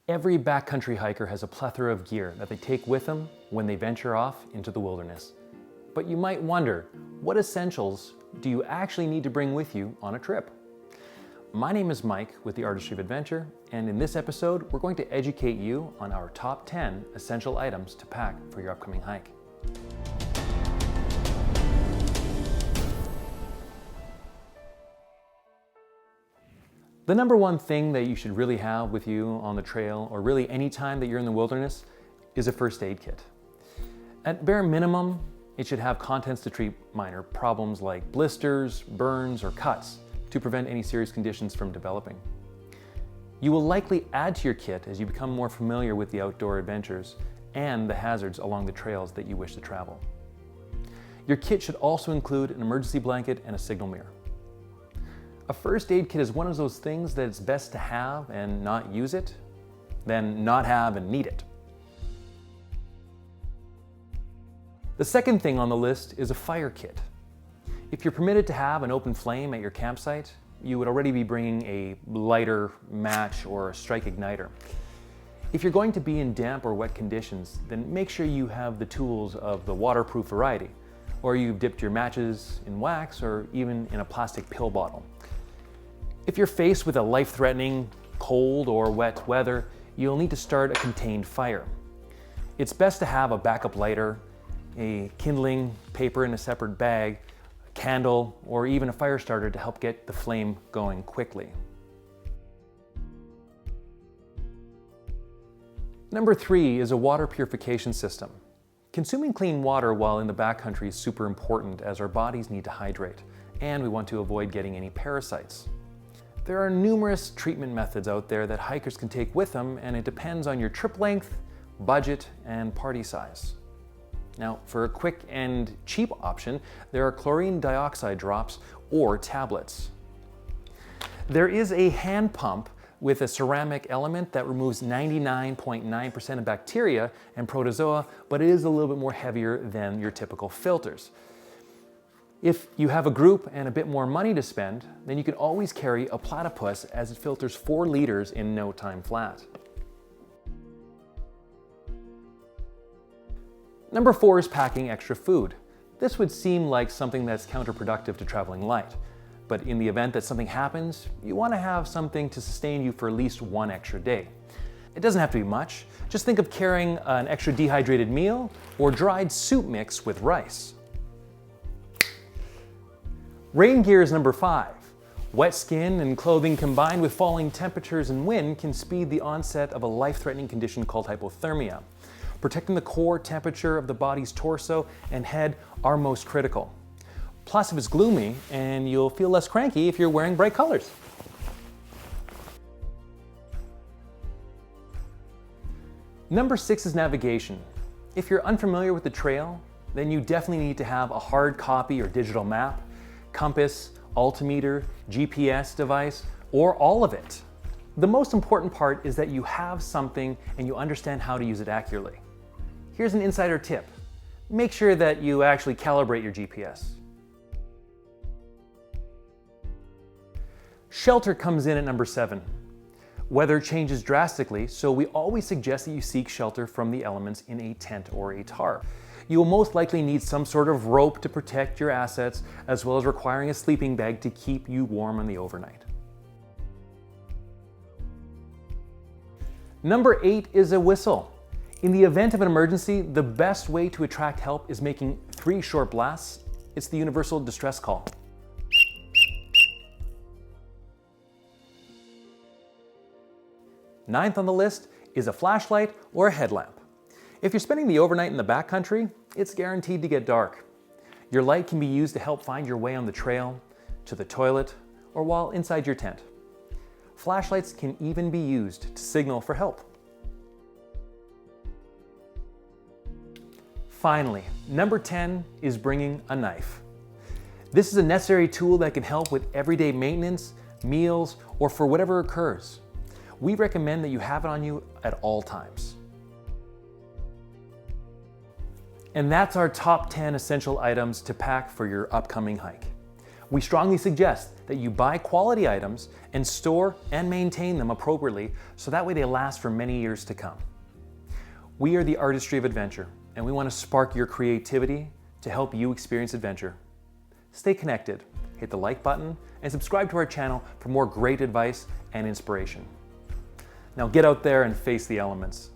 Every backcountry hiker has a plethora of gear that they take with them when they venture off into the wilderness. But you might wonder, what essentials do you actually need to bring with you on a trip? My name is Mike with the Artistry of Adventure, and in this episode, we're going to educate you on our top 10 essential items to pack for your upcoming hike. The number one thing that you should really have with you on the trail, or really any time that you're in the wilderness, is a first aid kit. At bare minimum, it should have contents to treat minor problems like blisters, burns, or cuts to prevent any serious conditions from developing. You will likely add to your kit as you become more familiar with the outdoor adventures and the hazards along the trails that you wish to travel. Your kit should also include an emergency blanket and a signal mirror. A first aid kit is one of those things that it's best to have and not use it, than not have and need it. The second thing on the list is a fire kit. If you're permitted to have an open flame at your campsite, you would already be bringing a lighter, match, or a strike igniter. If you're going to be in damp or wet conditions, then make sure you have the tools of the waterproof variety, or you've dipped your matches in wax or even in a plastic pill bottle. If you're faced with a life-threatening cold or wet weather, you'll need to start a contained fire. It's best to have a backup lighter, a kindling paper in a separate bag, a candle, or even a fire starter to help get the flame going quickly. Number 3 is a water purification system. Consuming clean water while in the backcountry is super important as our bodies need to hydrate, and we want to avoid getting any parasites. There are numerous treatment methods out there that hikers can take with them, and it depends on your trip length, budget, and party size. Now, for a quick and cheap option, there are chlorine dioxide drops or tablets. There is a hand pump with a ceramic element that removes 99.9% of bacteria and protozoa, but it is a little bit more heavier than your typical filters. If you have a group and a bit more money to spend, then you can always carry a platypus as it filters 4 liters in no time flat. Number 4 is packing extra food. This would seem like something that's counterproductive to traveling light, but in the event that something happens, you want to have something to sustain you for at least one extra day. It doesn't have to be much. Just think of carrying an extra dehydrated meal or dried soup mix with rice. Rain gear is number 5. Wet skin and clothing combined with falling temperatures and wind can speed the onset of a life-threatening condition called hypothermia. Protecting the core temperature of the body's torso and head are most critical. Plus, if it's gloomy, and you'll feel less cranky if you're wearing bright colors. Number 6 is navigation. If you're unfamiliar with the trail, then you definitely need to have a hard copy or digital map, compass, altimeter, GPS device, or all of it. The most important part is that you have something and you understand how to use it accurately. Here's an insider tip. Make sure that you actually calibrate your GPS. Shelter comes in at number 7. Weather changes drastically, so we always suggest that you seek shelter from the elements in a tent or a tarp. You will most likely need some sort of rope to protect your assets, as well as requiring a sleeping bag to keep you warm on the overnight. Number 8 is a whistle. In the event of an emergency, the best way to attract help is making 3 short blasts. It's the universal distress call. Ninth on the list is a flashlight or a headlamp. If you're spending the overnight in the backcountry, it's guaranteed to get dark. Your light can be used to help find your way on the trail, to the toilet, or while inside your tent. Flashlights can even be used to signal for help. Finally, number 10 is bringing a knife. This is a necessary tool that can help with everyday maintenance, meals, or for whatever occurs. We recommend that you have it on you at all times. And that's our top 10 essential items to pack for your upcoming hike. We strongly suggest that you buy quality items and store and maintain them appropriately so that way they last for many years to come. We are the Artistry of Adventure, and we want to spark your creativity to help you experience adventure. Stay connected, hit the like button, and subscribe to our channel for more great advice and inspiration. Now get out there and face the elements.